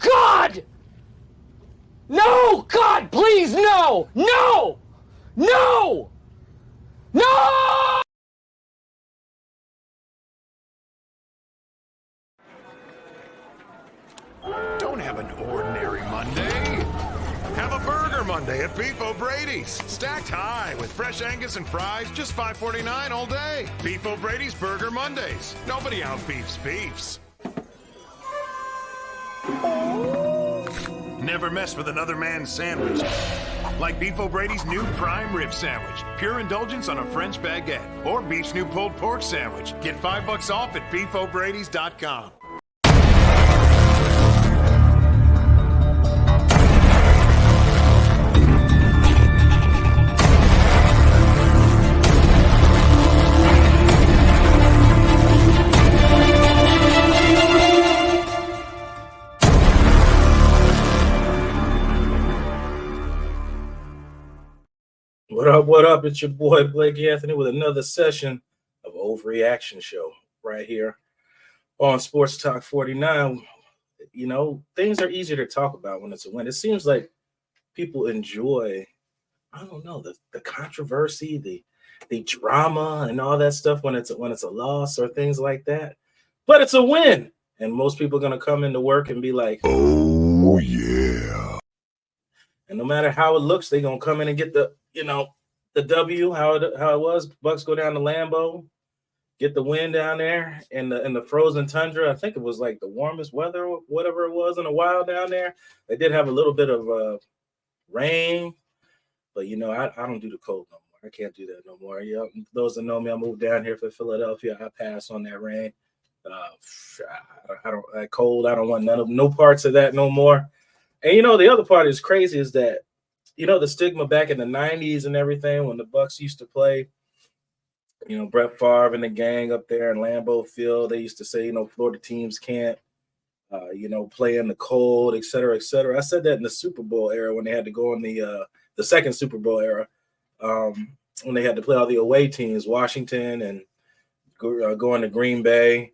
God! No, God, please, no! No! No! No! Don't have an ordinary Monday. Have a Burger Monday at Beef O'Brady's. Stacked high with fresh Angus and fries, just $5.49 all day. Beef O'Brady's Burger Mondays. Nobody out-beefs beefs. Never mess with another man's sandwich. Like Beef O'Brady's new prime rib sandwich. Pure indulgence on a French baguette. Or Beef's new pulled pork sandwich. Get $5 off at beefobradys.com. What up, what up? It's your boy Blake Anthony with another session of Overreaction Show right here on Sports Talk 49. You know, things are easier to talk about when it's a win. It seems like people enjoy, I don't know, the controversy, the drama and all that stuff when it's a loss or things like that. But it's a win. And most people are going to come into work and be like, oh, yeah. And no matter how it looks, they're going to come in and get the W, how it was. Bucs go down to Lambeau, get the win down there in the frozen tundra. I think it was like the warmest weather, whatever it was, in a while down there. They did have a little bit of rain, but I don't do the cold no more. I can't do that no more. Yeah, those that know me, I moved down here for Philadelphia. I pass on that rain. I don't that cold. I don't want no parts of that no more. And the other part is crazy is that the stigma back in the 90s and everything when the Bucs used to play, Brett Favre and the gang up there in Lambeau Field, they used to say, Florida teams can't, play in the cold, et cetera, et cetera. I said that in the Super Bowl era when they had to go in the second Super Bowl era, when they had to play all the away teams, Washington and going to Green Bay.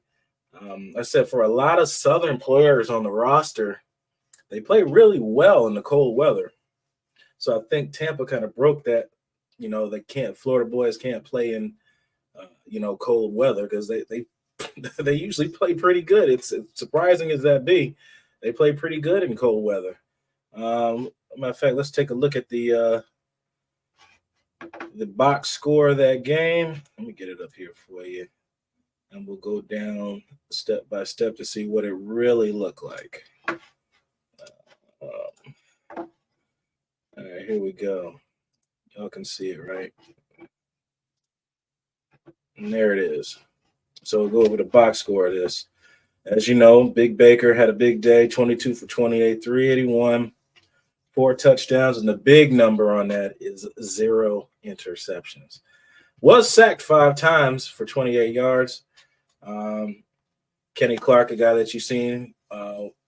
I said for a lot of Southern players on the roster, they play really well in the cold weather. So I think Tampa kind of broke that, Florida boys can't play in, cold weather because they usually play pretty good. It's surprising as that be, they play pretty good in cold weather. Matter of fact, let's take a look at the box score of that game. Let me get it up here for you, and we'll go down step by step to see what it really looked like. All right, here we go. Y'all can see it, right? And there it is. So we'll go over the box score of this. As you know, Big Baker had a big day, 22 for 28, 381, 4 touchdowns, and the big number on that is 0 interceptions. Was sacked 5 times for 28 yards. Kenny Clark, a guy that you've seen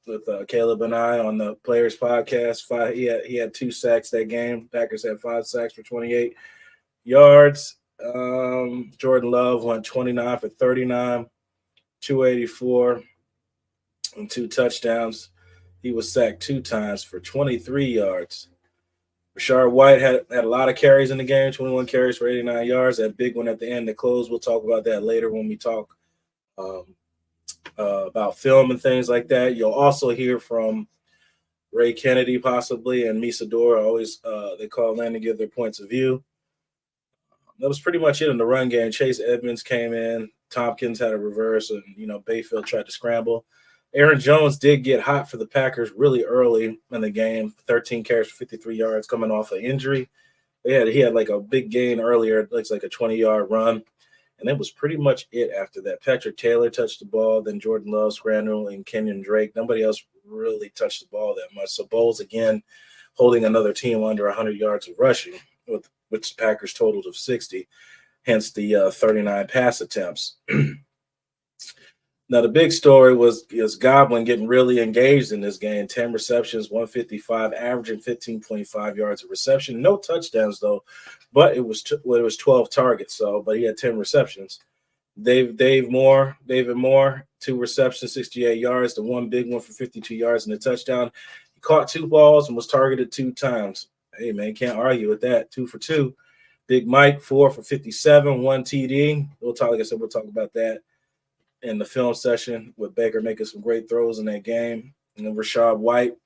with Caleb and I on the Players Podcast, he had 2 sacks that game. Packers had 5 sacks for 28 yards. Jordan Love went 29 for 39, 284, and 2 touchdowns. He was sacked 2 times for 23 yards. Rashad White had a lot of carries in the game, 21 carries for 89 yards. That big one at the end that closed. We'll talk about that later when we talk about film and things like that. You'll also hear from Ray Kennedy possibly and Sedor. Always they call in to give their points of view. That was pretty much it in the run game. Chase Edmonds came in. Tompkins had a reverse, and Bayfield tried to scramble. Aaron Jones did get hot for the Packers really early in the game. 13 carries for 53 yards coming off an injury. He had like a big gain earlier. It looks like a 20-yard run. And that was pretty much it after that. Patrick Taylor touched the ball, then Jordan Love, Scrandall, and Kenyon Drake. Nobody else really touched the ball that much. So Bowles, again, holding another team under 100 yards of rushing, which the Packers totaled of 60, hence the 39 pass attempts. Now, the big story was Godwin getting really engaged in this game. 10 receptions, 155, averaging 15.5 yards of reception. No touchdowns, though, but it was 12 targets. But he had 10 receptions. David Moore, 2 receptions, 68 yards, the one big one for 52 yards and a touchdown. He caught 2 balls and was targeted 2 times. Hey, man, can't argue with that. 2 for 2. Big Mike, 4 for 57, 1 TD. We'll talk about that in the film session with Baker making some great throws in that game. And then Rashad White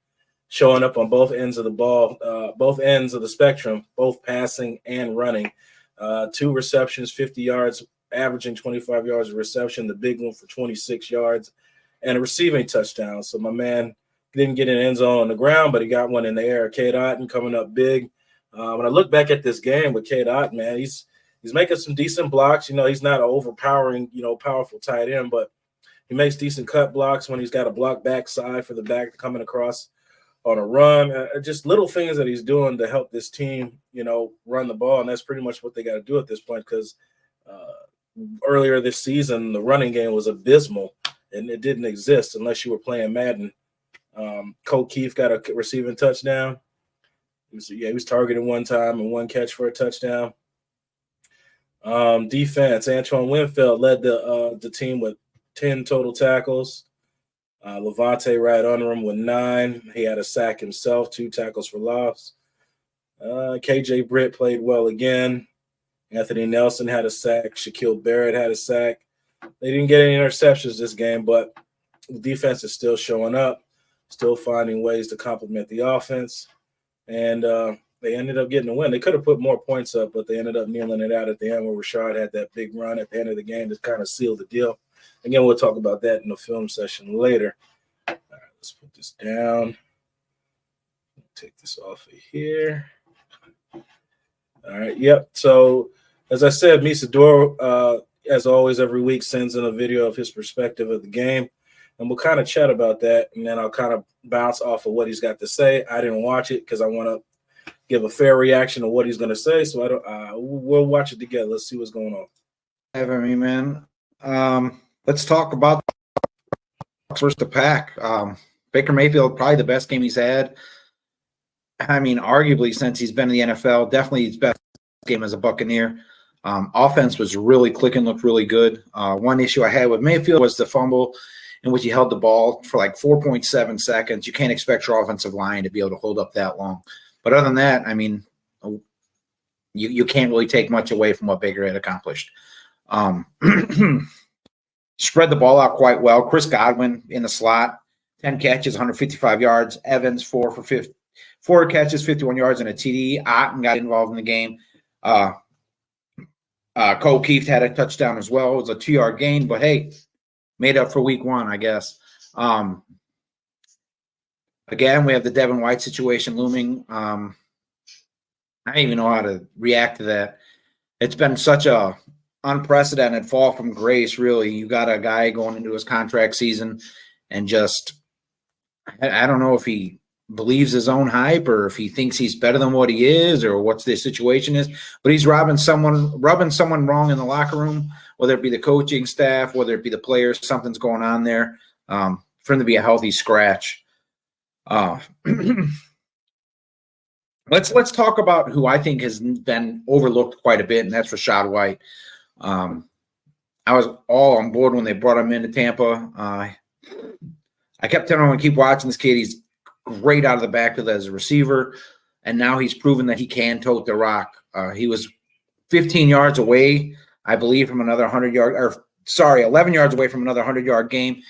showing up on both ends of the ball, both ends of the spectrum, both passing and running. 2 receptions, 50 yards, averaging 25 yards a reception, the big one for 26 yards, and a receiving touchdown. So my man didn't get an end zone on the ground, but he got one in the air. Cade Otton coming up big. When I look back at this game with Cade Otton, man, he's making some decent blocks. He's not an overpowering, powerful tight end, but he makes decent cut blocks when he's got a block backside for the back coming across on a run. Just little things that he's doing to help this team, run the ball, and that's pretty much what they got to do at this point because earlier this season, the running game was abysmal, and it didn't exist unless you were playing Madden. Cole Keith got a receiving touchdown. He was targeted 1 time and 1 catch for a touchdown. Defense, Antoine Winfield led the team with 10 total tackles. Levante right under him with 9. He had a sack himself, 2 tackles for loss. KJ Britt played well again. Anthony Nelson had a sack. Shaquille Barrett had a sack. They didn't get any interceptions this game, but the defense is still showing up, still finding ways to complement the offense. And they ended up getting a win. They could have put more points up, but they ended up kneeling it out at the end where Rashad had that big run at the end of the game to kind of seal the deal. Again, we'll talk about that in the film session later. All right, let's put this down. Take this off of here. All right, yep. So, as I said, Sedor, as always, every week sends in a video of his perspective of the game. And we'll kind of chat about that, and then I'll kind of bounce off of what he's got to say. I didn't watch it because I want to give a fair reaction to what he's going to say. So we'll watch it together. Let's see what's going on. Having me, man. Let's talk about versus the pack. Baker Mayfield, probably the best game he's had. I mean, arguably since he's been in the NFL, definitely his best game as a Buccaneer. Offense was really clicking, looked really good. One issue I had with Mayfield was the fumble in which he held the ball for like 4.7 seconds. You can't expect your offensive line to be able to hold up that long. But other than that, I mean, you can't really take much away from what Baker had accomplished. Spread the ball out quite well. Chris Godwin in the slot, 10 catches, 155 yards. Evans, 4 catches, 51 yards, and a TD. Otton got involved in the game. Cole Keith had a touchdown as well. It was a 2-yard gain, but hey, made up for week 1, I guess. Again, we have the Devin White situation looming. I don't even know how to react to that. It's been such a unprecedented fall from grace, really. You got a guy going into his contract season and just I don't know if he believes his own hype or if he thinks he's better than what he is or what the situation is, but he's rubbing someone wrong in the locker room, whether it be the coaching staff, whether it be the players, something's going on there for him to be a healthy scratch. Let's talk about who I think has been overlooked quite a bit, and that's Rashad White. I was all on board when they brought him into Tampa. I kept telling him to keep watching this kid. He's great out of the backfield as a receiver, and now he's proven that he can tote the rock. He was 15 yards away, I believe, from another 11 yards away from another 100-yard game,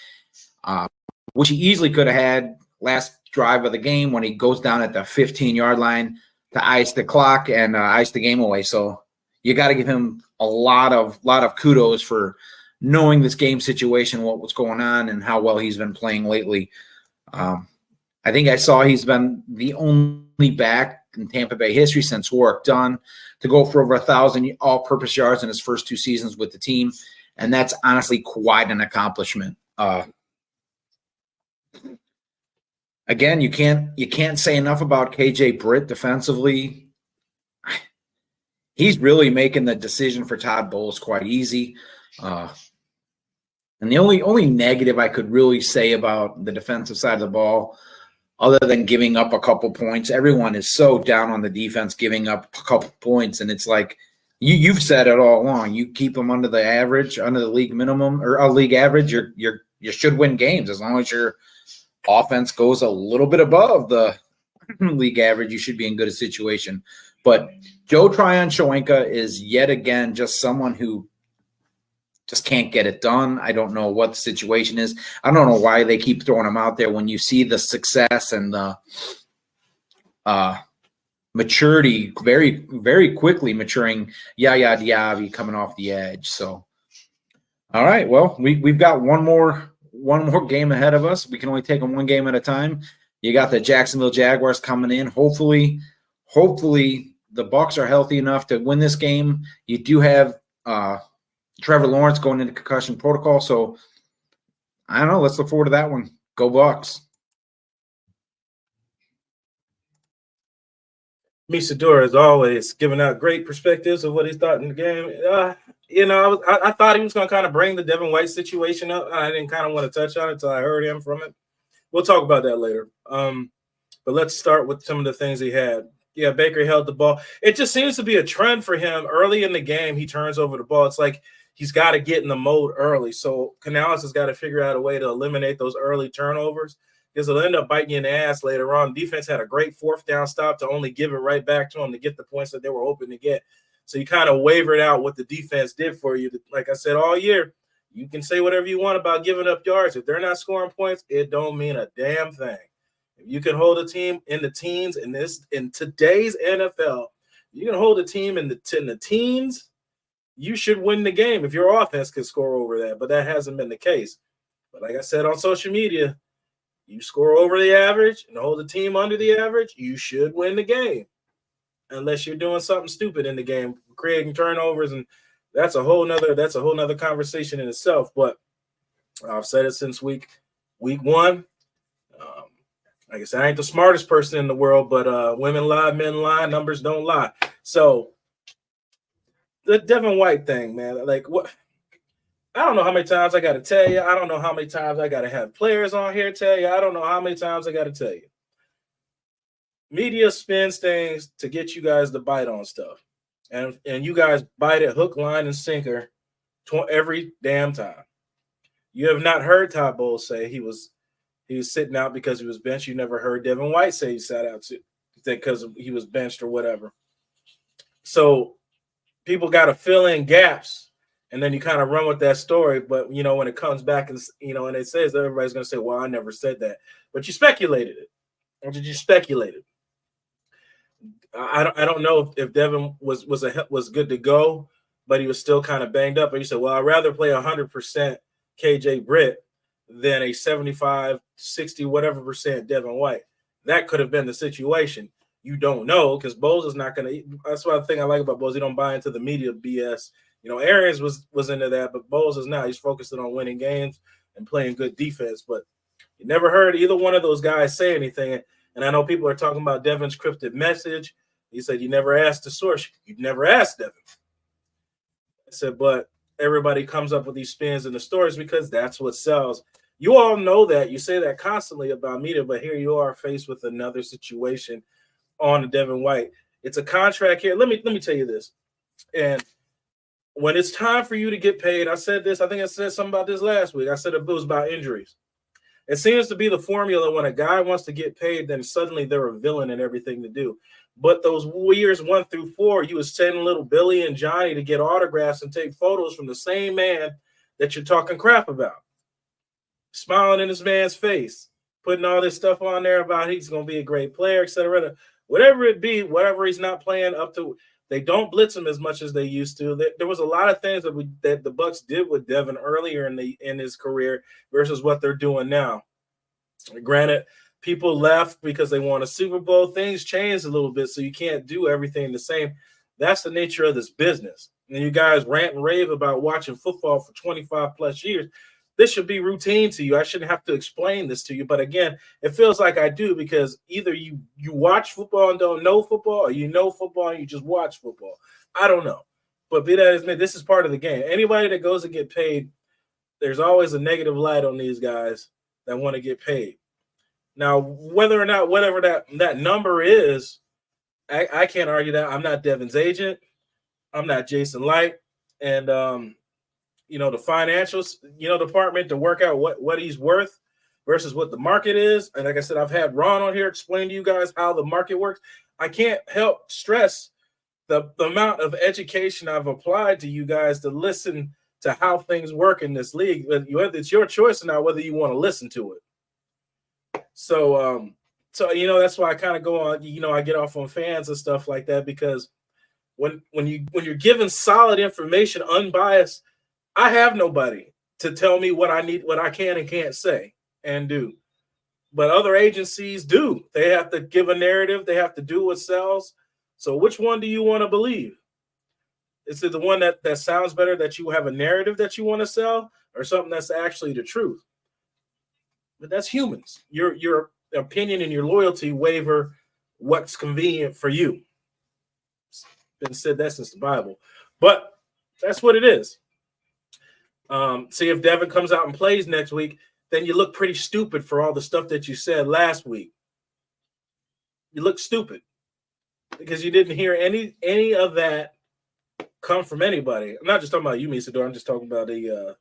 which he easily could have had last drive of the game when he goes down at the 15-yard line to ice the clock and ice the game away. So you got to give him a lot of kudos for knowing this game situation, what was going on, and how well he's been playing lately. I think I saw he's been the only back in Tampa Bay history since Warwick Dunn to go for over 1,000 all-purpose yards in his first 2 seasons with the team, and that's honestly quite an accomplishment. Again, you can't say enough about KJ Britt defensively. He's really making the decision for Todd Bowles quite easy. And the only negative I could really say about the defensive side of the ball, other than giving up a couple points, everyone is so down on the defense giving up a couple points, and it's like you've said it all along. You keep them under the average, under the league minimum or a league average, you're you should win games as long as your offense goes a little bit above the league average. You should be in good a situation. But Joe Tryon-Shoyinka is yet again just someone who just can't get it done. I don't know what the situation is. I don't know why they keep throwing him out there when you see the success and the maturity very, very quickly maturing Yaya Diaby coming off the edge. So, all right, well, we've got one more game ahead of us. We can only take them one game at a time. You got the Jacksonville Jaguars coming in. Hopefully the Bucs are healthy enough to win this game. You do have Trevor Lawrence going into concussion protocol, so I don't know. Let's look forward to that one. Go Bucs. Sedor, as always, giving out great perspectives of what he thought in the game. I thought he was going to kind of bring the Devin White situation up. I didn't kind of want to touch on it until I heard him from it. We'll talk about that later. But let's start with some of the things he had. Yeah, Baker held the ball. It just seems to be a trend for him. Early in the game, he turns over the ball. It's like he's got to get in the mode early. So Canales has got to figure out a way to eliminate those early turnovers because it'll end up biting you in the ass later on. Defense had a great fourth down stop to only give it right back to him to get the points that they were hoping to get. So you kind of wavered out what the defense did for you. Like I said all year, you can say whatever you want about giving up yards. If they're not scoring points, it don't mean a damn thing. If you can hold a team in the teens in today's NFL, you can hold a team in the teens, you should win the game if your offense can score over that. But that hasn't been the case. But like I said on social media, you score over the average and hold the team under the average, you should win the game. Unless you're doing something stupid in the game, creating turnovers, and that's a whole nother conversation in itself. But I've said it since week one. Like I said, I ain't the smartest person in the world, but women lie, men lie, numbers don't lie. So the Devin White thing, man, like what? I don't know how many times I got to tell you. I don't know how many times I got to have players on here tell you. I don't know how many times I got to tell you. Media spins things to get you guys to bite on stuff. And you guys bite it hook, line, and sinker every damn time. You have not heard Todd Bowles say he was sitting out because he was benched. You never heard Devin White say he sat out because he was benched or whatever. So people got to fill in gaps, and then you kind of run with that story. But, when it comes back and it says that, everybody's going to say, well, I never said that. But you speculated it. Or did you speculate it? I don't know if Devin was good to go, but he was still kind of banged up. Or you said, well, I'd rather play 100% KJ Britt than a 75, 60, whatever percent Devin White. That could have been the situation. You don't know because Bowles is not going to. That's what I think I like about Bowles. He don't buy into the media BS. Arians was into that, but Bowles is not. He's focusing on winning games and playing good defense. But you never heard either one of those guys say anything. And I know people are talking about Devin's cryptic message. He said, you never asked the source. You never asked Devin. I said, but everybody comes up with these spins in the stories because that's what sells. You all know that. You say that constantly about media, but here you are faced with another situation on Devin White. It's a contract here. Let me tell you this. And when it's time for you to get paid, I said this. I think I said something about this last week. I said it was about injuries. It seems to be the formula when a guy wants to get paid, then suddenly they're a villain and everything to do. But those years 1 through 4, you was sending little Billy and Johnny to get autographs and take photos from the same man that you're talking crap about. Smiling in this man's face, putting all this stuff on there about he's going to be a great player, et cetera. Whatever it be, whatever he's not playing up to, they don't blitz him as much as they used to. There was a lot of things that the Bucs did with Devin earlier in his career versus what they're doing now. Granted, people left because they won a Super Bowl. Things changed a little bit, so you can't do everything the same. That's the nature of this business. And you guys rant and rave about watching football for 25 plus years. This should be routine to you. I shouldn't have to explain this to you. But again, it feels like I do because either you watch football and don't know football, or you know football and you just watch football. I don't know. But be that as may, this is part of the game. Anybody that goes to get paid, there's always a negative light on these guys that want to get paid. Now, whether or not whatever that number is, I can't argue that. I'm not Devin's agent. I'm not Jason Light. And the financials, department to work out what he's worth versus what the market is. And like I said, I've had Ron on here explain to you guys how the market works. I can't help stress the amount of education I've applied to you guys to listen to how things work in this league. It's your choice now whether you want to listen to it. So that's why I kind of go on. I get off on fans and stuff like that, because when you're given solid information, unbiased, I have nobody to tell me what I need, what I can and can't say and do. But other agencies do. They have to give a narrative. They have to do what sells. So which one do you want to believe? Is it the one that sounds better, that you have a narrative that you want to sell, or something that's actually the truth? But that's humans. Your opinion and your loyalty waver what's convenient for you. It's been said that since the Bible. But that's what it is. See if Devin comes out and plays next week, then you look pretty stupid for all the stuff that you said last week. You look stupid because you didn't hear any of that come from anybody. I'm not just talking about you, Sedor. I'm just talking about the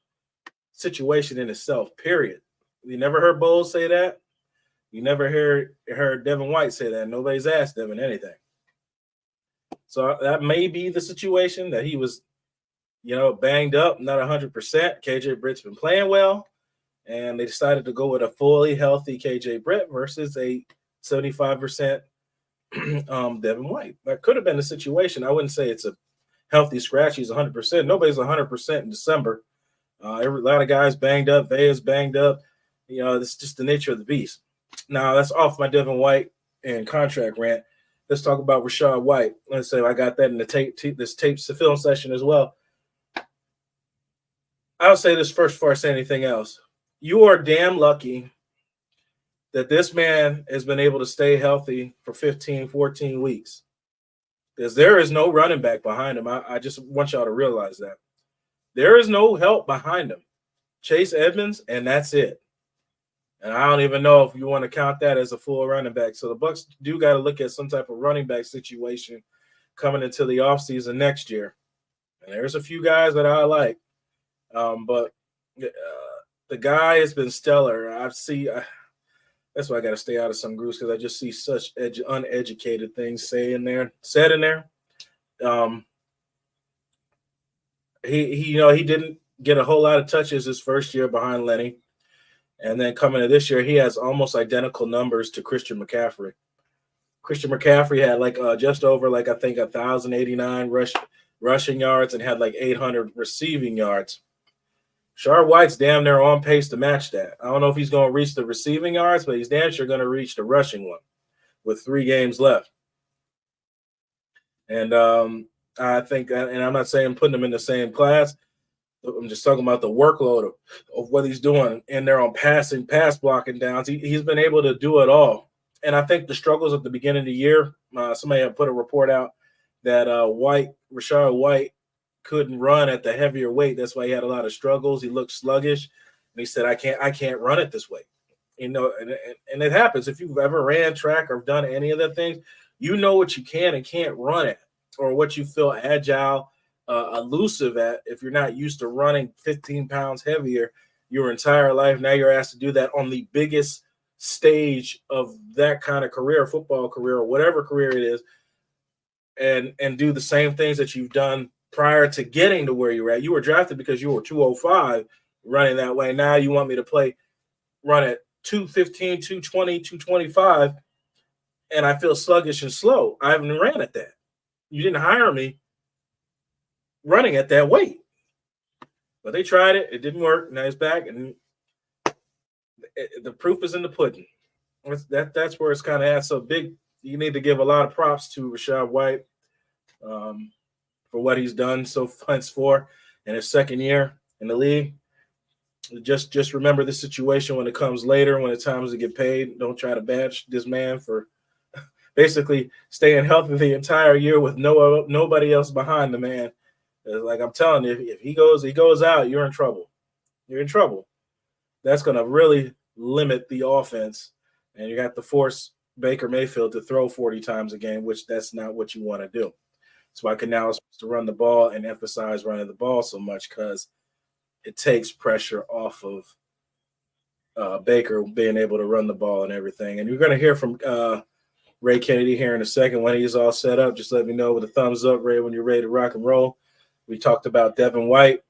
situation in itself, period. You never heard Bowles say that. You never heard Devin White say that. Nobody's asked Devin anything. So that may be the situation, that he was, banged up, not 100%. KJ Britt's been playing well, and they decided to go with a fully healthy KJ Britt versus a 75% Devin White. That could have been the situation. I wouldn't say it's a healthy scratch. He's 100%. Nobody's 100% in December. A lot of guys banged up. Vea's banged up. It's just the nature of the beast. Now, that's off my Devin White and contract rant. Let's talk about Rashad White. Let's say I got that in the this film session as well. I'll say this first before I say anything else. You are damn lucky that this man has been able to stay healthy for 15, 14 weeks, because there is no running back behind him. I just want y'all to realize that. There is no help behind him. Chase Edmonds, and that's it. And I don't even know if you want to count that as a full running back. So the Bucs do got to look at some type of running back situation coming into the offseason next year. And there's a few guys that I like. But the guy has been stellar. That's why I got to stay out of some groups, because I just see such uneducated things said in there. He didn't get a whole lot of touches his first year behind Lenny. And then coming to this year, he has almost identical numbers to Christian McCaffrey. Christian McCaffrey had just over 1,089 rushing yards and had 800 receiving yards. Rashad White's damn near on pace to match that. I don't know if he's going to reach the receiving yards, but he's damn sure going to reach the rushing one with 3 games left. And I think, and I'm not saying putting them in the same class, I'm just talking about the workload of what he's doing in there on pass blocking downs. He's been able to do it all. And I think the struggles at the beginning of the year, somebody had put a report out that Rashad White couldn't run at the heavier weight. That's why he had a lot of struggles. He looked sluggish. And he said, I can't run it this way. And it happens. If you've ever ran track or done any of the things, you know what you can and can't run at, or what you feel agile, elusive at, if you're not used to running 15 pounds heavier your entire life. Now you're asked to do that on the biggest stage of that kind of career, football career or whatever career it is, and do the same things that you've done prior to getting to where you're at. You were drafted because you were 205 running that way. Now you want me to run at 215, 220, 225, and I feel sluggish and slow. I haven't ran at that. You didn't hire me running at that weight. But they tried it. It didn't work. Now he's back, and the proof is in the pudding. That's where it's kind of at. So big. You need to give a lot of props to Rashad White for what he's done so henceforth in his second year in the league. Just remember the situation when it comes later, when it's time to get paid. Don't try to bash this man for basically staying healthy the entire year with nobody else behind the man. Like I'm telling you, if he goes out, you're in trouble. You're in trouble. That's going to really limit the offense, and you got to force Baker Mayfield to throw 40 times a game, which that's not what you want to do. So I can now supposed to run the ball and emphasize running the ball so much, because it takes pressure off of Baker being able to run the ball and everything. And you're going to hear from Ray Kennedy here in a second when he's all set up. Just let me know with a thumbs up, Ray, when you're ready to rock and roll. We talked about Devin White,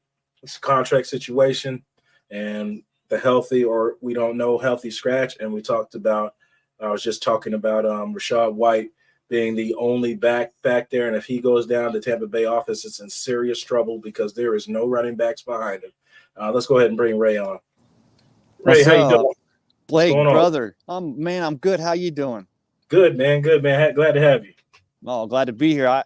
his contract situation, and the healthy or we don't know healthy scratch. And we talked about, I was just talking about Rashad White being the only back there. And if he goes down, the Tampa Bay offense is in serious trouble because there is no running backs behind him. Let's go ahead and bring Ray on. Ray, What's how you up? doing? Blake, What's going on? brother. I'm good. How you doing? Good, man. Good, man. Glad to have you. Oh, glad to be here.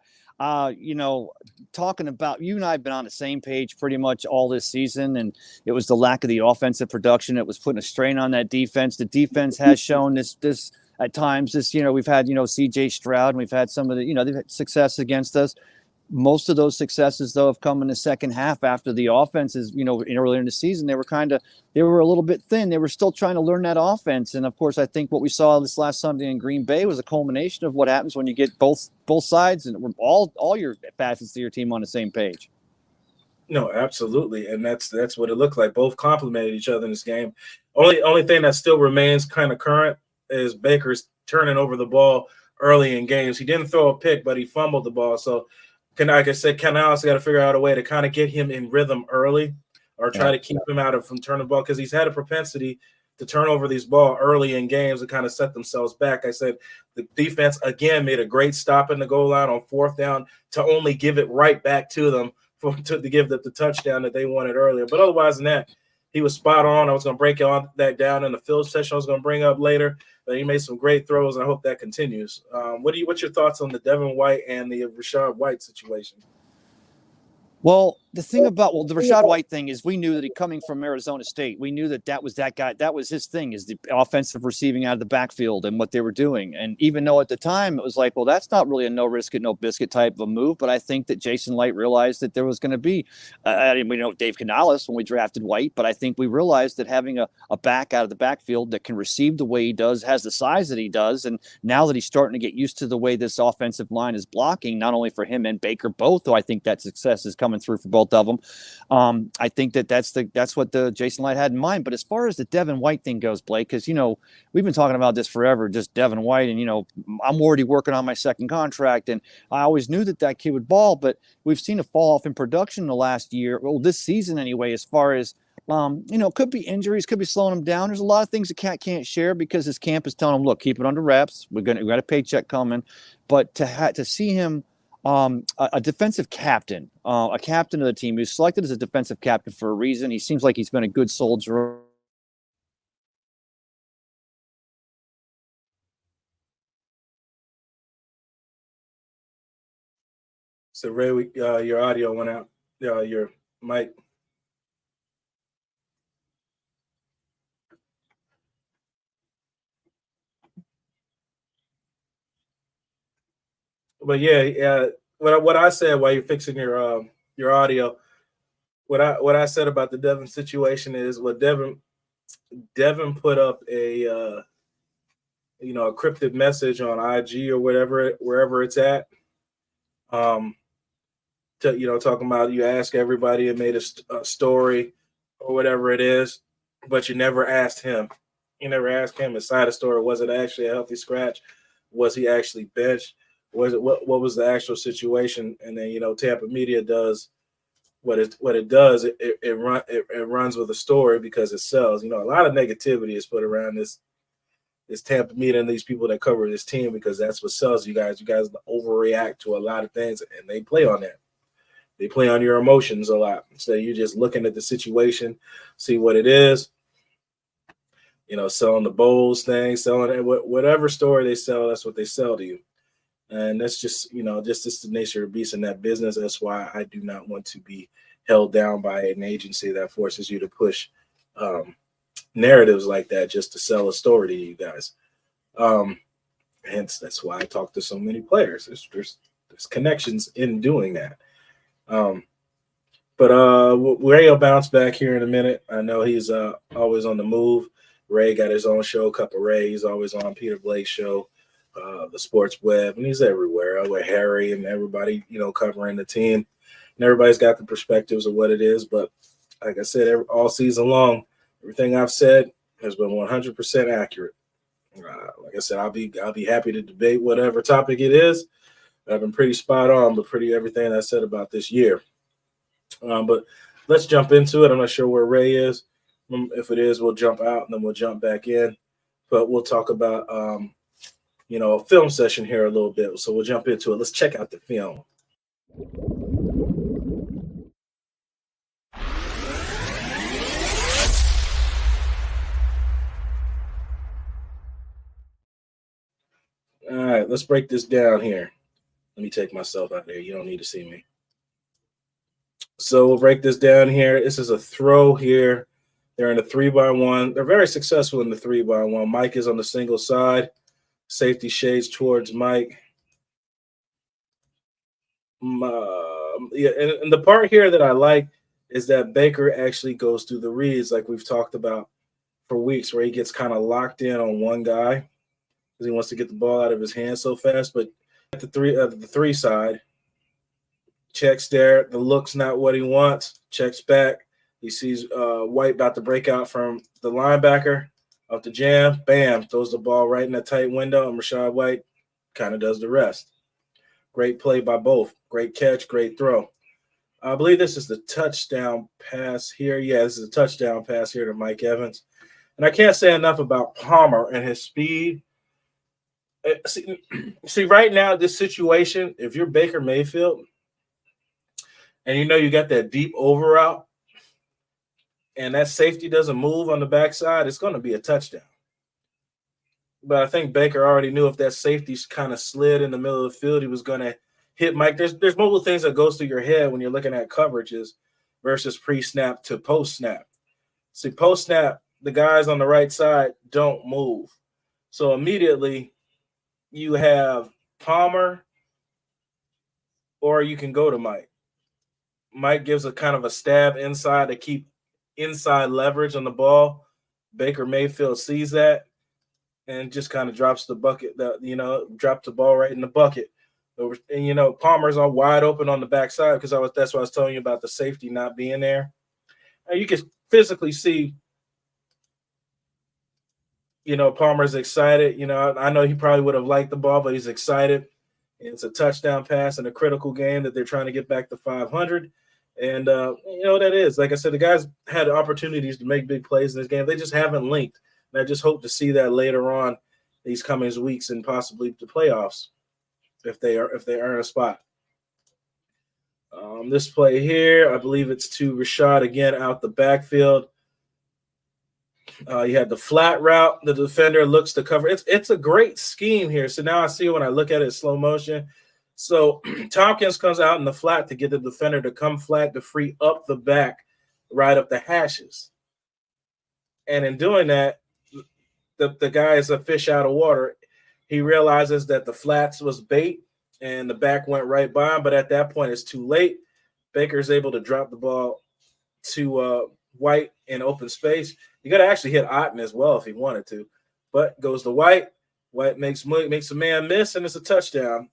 Talking about you and I have been on the same page pretty much all this season, and it was the lack of the offensive production that was putting a strain on that defense. The defense has shown this at times. We've had C.J. Stroud, and we've had some of the they've had success against us. Most of those successes, though, have come in the second half after the offenses, earlier in the season, they were a little bit thin. They were still trying to learn that offense. And, of course, I think what we saw this last Sunday in Green Bay was a culmination of what happens when you get both sides and all your facets of your team on the same page. No, absolutely. And that's what it looked like. Both complemented each other in this game. Only thing that still remains kind of current is Baker's turning over the ball early in games. He didn't throw a pick, but he fumbled the ball. So, like I said, also got to figure out a way to kind of get him in rhythm early or try to keep him from turning the ball because he's had a propensity to turn over these ball early in games and kind of set themselves back. I said the defense, again, made a great stop in the goal line on 4th down to only give it right back to them to give the touchdown that they wanted earlier. But otherwise than that, he was spot on. I was going to break that down in the field session I was going to bring up later. But he made some great throws, and I hope that continues. What's your thoughts on the Devin White and the Rashad White situation? Well, the thing about the Rashad White thing is we knew that he coming from Arizona State. We knew that was that guy. That was his thing, is the offensive receiving out of the backfield and what they were doing. And even though at the time it was like, well, that's not really a no risk it, no biscuit type of a move. But I think that Jason Light realized that there was going to be, we know Dave Canales when we drafted White, but I think we realized that having a back out of the backfield that can receive the way he does, has the size that he does. And now that he's starting to get used to the way this offensive line is blocking, not only for him and Baker both, though I think that success is coming through for both of them. I think that's what the Jason Light had in mind. But as far as the Devin White thing goes, Blake, because we've been talking about this forever, just Devin White, and I'm already working on my second contract, and I always knew that kid would ball, but we've seen a fall off in production in the last year, well, this season anyway, as far as could be injuries, could be slowing him down. There's a lot of things the cat can't share because his camp is telling him, look, keep it under wraps. We got a paycheck coming, but to see him. A defensive captain, a captain of the team who's selected as a defensive captain for a reason. He seems like he's been a good soldier. So, Ray, your audio went out. Your mic. But yeah. What I said while you're fixing your audio, what I said about the Devin situation is what Devin put up a cryptic message on IG or wherever it's at. Talking about you ask everybody and made a story or whatever it is, but you never asked him. You never asked him inside the story. Was it actually a healthy scratch? Was he actually benched? What was the actual situation? And then Tampa media does what it does. It runs with a story because it sells. A lot of negativity is put around this Tampa media and these people that cover this team because that's what sells. You guys overreact to a lot of things, and they play on that. They play on your emotions a lot. So you're just looking at the situation, see what it is. Selling the bowls thing, selling whatever story they sell. That's what they sell to you. And that's just the nature of beast in that business. That's why I do not want to be held down by an agency that forces you to push narratives like that just to sell a story to you guys. Hence, that's why I talk to so many players. There's connections in doing that. But Ray will bounce back here in a minute. I know he's always on the move. Ray got his own show, Cup of Ray. He's always on Peter Blake's show. The Sports Web, and he's everywhere with Harry and everybody, covering the team. And everybody's got the perspectives of what it is. But Like I said, all season long, everything I've said has been 100% accurate. Like I said, I'll be happy to debate whatever topic it is. I've been pretty spot on, but pretty everything I said about this year. But let's jump into it. I'm not sure where Ray is. If it is, we'll jump out and then we'll jump back in. But we'll talk about, a film session here a little bit. So we'll jump into it. Let's check out the film. All right, let's break this down here. Let me take myself out there. You don't need to see me. So we'll break this down here. This is a throw here. They're in a 3-by-1. They're very successful in the 3-by-1. Mike is on the single side. Safety shades towards Mike. And the part here that I like is that Baker actually goes through the reads like we've talked about for weeks, where he gets kind of locked in on one guy because he wants to get the ball out of his hand so fast. But at the three side, checks there. The look's not what he wants. Checks back. He sees White about to break out from the linebacker off the jam. Bam, throws the ball right in that tight window, and Rashad White kind of does the rest. Great play by both. Great catch, great throw. I believe this is the touchdown pass here. Yeah, this is a touchdown pass here to Mike Evans. And I can't say enough about Palmer and his speed. See, right now, this situation, if you're Baker Mayfield and you got that deep over route, and that safety doesn't move on the backside, it's going to be a touchdown. But I think Baker already knew if that safety's kind of slid in the middle of the field, he was going to hit Mike. There's multiple things that goes through your head when you're looking at coverages versus pre-snap to post-snap. See, post-snap, the guys on the right side don't move. So immediately you have Palmer, or you can go to Mike. Mike gives a kind of a stab inside to keep inside leverage on the ball. Baker Mayfield sees that and just kind of drops the bucket, dropped the ball right in the bucket. And, Palmer's all wide open on the backside because that's what I was telling you about the safety not being there. And you can physically see, Palmer's excited. I know he probably would have liked the ball, but he's excited. It's a touchdown pass in a critical game that they're trying to get back to 500. And what that is. Like I said, the guys had opportunities to make big plays in this game. They just haven't linked. And I just hope to see that later on these coming weeks and possibly the playoffs if they earn a spot. This play here, I believe it's to Rashad again out the backfield. You had the flat route. The defender looks to cover. It's a great scheme here. So now I see when I look at it in slow motion. So Tompkins comes out in the flat to get the defender to come flat to free up the back, right up the hashes. And in doing that, the guy is a fish out of water. He realizes that the flats was bait and the back went right by him. But at that point, it's too late. Baker's able to drop the ball to White in open space. You got to actually hit Otten as well if he wanted to. But goes to White. White makes a man miss, and it's a touchdown.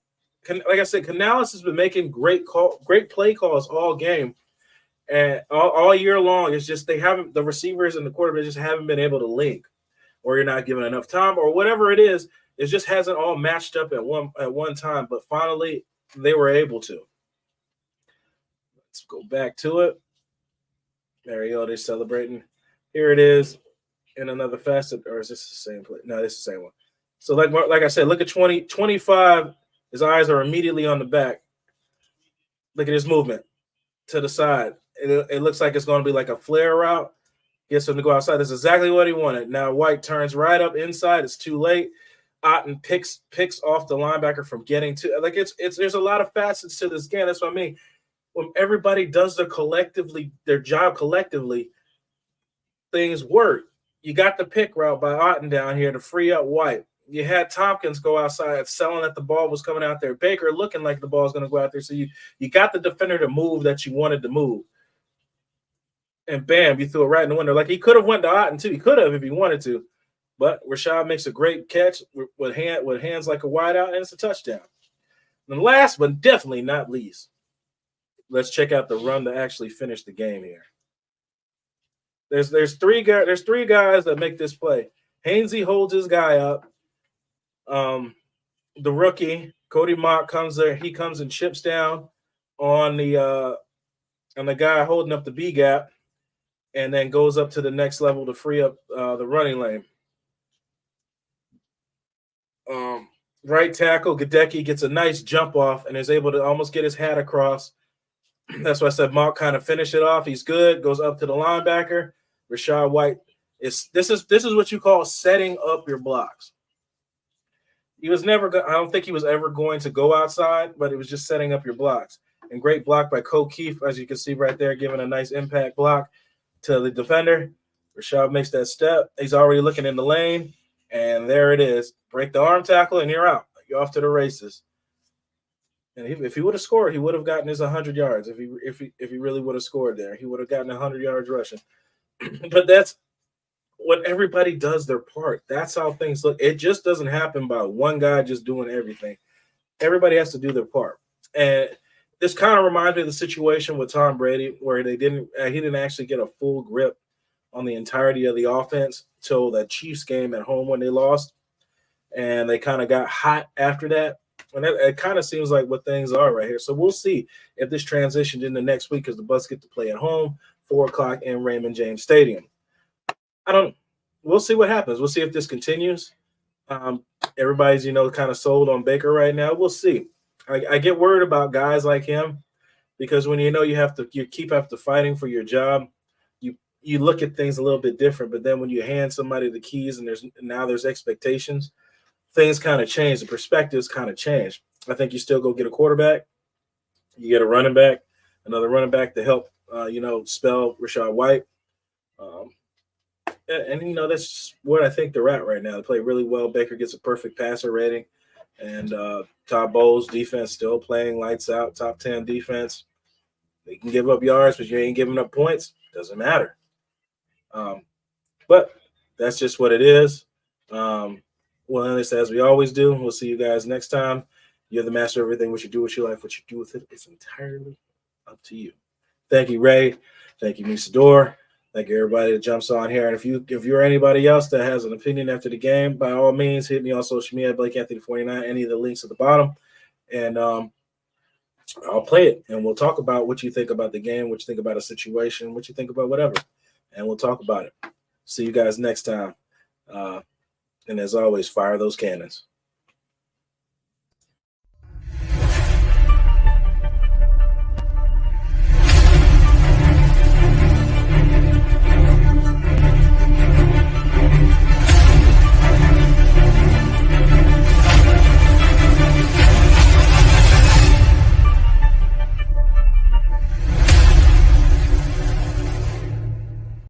Like I said, Canales has been making great play calls all game, and all year long. It's just the receivers and the quarterback just haven't been able to link, or you're not giving enough time, or whatever it is. It just hasn't all matched up at one time. But finally, they were able to. Let's go back to it. There you go. They're celebrating. Here it is in another facet, or is this the same play? No, this is the same one. So like I said, look at 25. His eyes are immediately on the back. Look at his movement to the side. It looks like it's going to be like a flare route. Gets him to go outside. That's exactly what he wanted. Now White turns right up inside. It's too late. Otten picks off the linebacker from getting to. Like there's a lot of facets to this game. That's what I mean. When everybody does their job collectively, things work. You got the pick route by Otten down here to free up White. You had Tompkins go outside selling that the ball was coming out there. Baker looking like the ball was going to go out there. So you got the defender to move that you wanted to move. And bam, you threw it right in the window. Like he could have went to Otten too. He could have if he wanted to. But Rashad makes a great catch with hands like a wideout, and it's a touchdown. And last but definitely not least, let's check out the run to actually finish the game here. There's three guys that make this play. Hainsey holds his guy up. The rookie Cody Mock comes there. He comes and chips down on the guy holding up the B gap, and then goes up to the next level to free up the running lane. Right tackle Gadecki gets a nice jump off and is able to almost get his hat across. That's why I said Mock kind of finished it off. He's good. Goes up to the linebacker. Rashad White this is what you call setting up your blocks. He was never. I don't think he was ever going to go outside, but it was just setting up your blocks. And great block by Cole Keefe, as you can see right there, giving a nice impact block to the defender. Rashad makes that step. He's already looking in the lane, and there it is. Break the arm tackle, and you're out. You're off to the races. And if he would have scored, he would have gotten his 100 yards. If he really would have scored there, he would have gotten 100 yards rushing. But that's when everybody does their part. That's how things look. It just doesn't happen by one guy just doing everything. Everybody has to do their part. And this kind of reminds me of the situation with Tom Brady, where he didn't actually get a full grip on the entirety of the offense till the Chiefs game at home when they lost. And they kind of got hot after that. And it kind of seems like what things are right here. So we'll see if this transitions into next week, because the Bucs get to play at home, 4 o'clock in Raymond James Stadium. We'll see what happens. We'll see if this continues. Everybody's, kind of sold on Baker right now. We'll see. I get worried about guys like him, because when you keep after fighting for your job, you look at things a little bit different. But then when you hand somebody the keys and there's expectations, things kind of change. The perspectives kind of change. I think you still go get a quarterback. You get a running back, another running back to help, spell Rashad White. And that's just what I think they're at right now. They play really well. Baker gets a perfect passer rating. And Todd Bowles' defense still playing lights out, top 10 defense. They can give up yards, but you ain't giving up points. Doesn't matter. But that's just what it is. Well, as we always do, we'll see you guys next time. You're the master of everything. What you do with your life, what you do with it, it's entirely up to you. Thank you, Ray. Thank you, Sedor. Thank you, everybody that jumps on here. And if you're anybody else that has an opinion after the game, by all means, hit me on social media, BlakeAnthony49, any of the links at the bottom. And I'll play it. And we'll talk about what you think about the game, what you think about a situation, what you think about whatever. And we'll talk about it. See you guys next time. And as always, fire those cannons.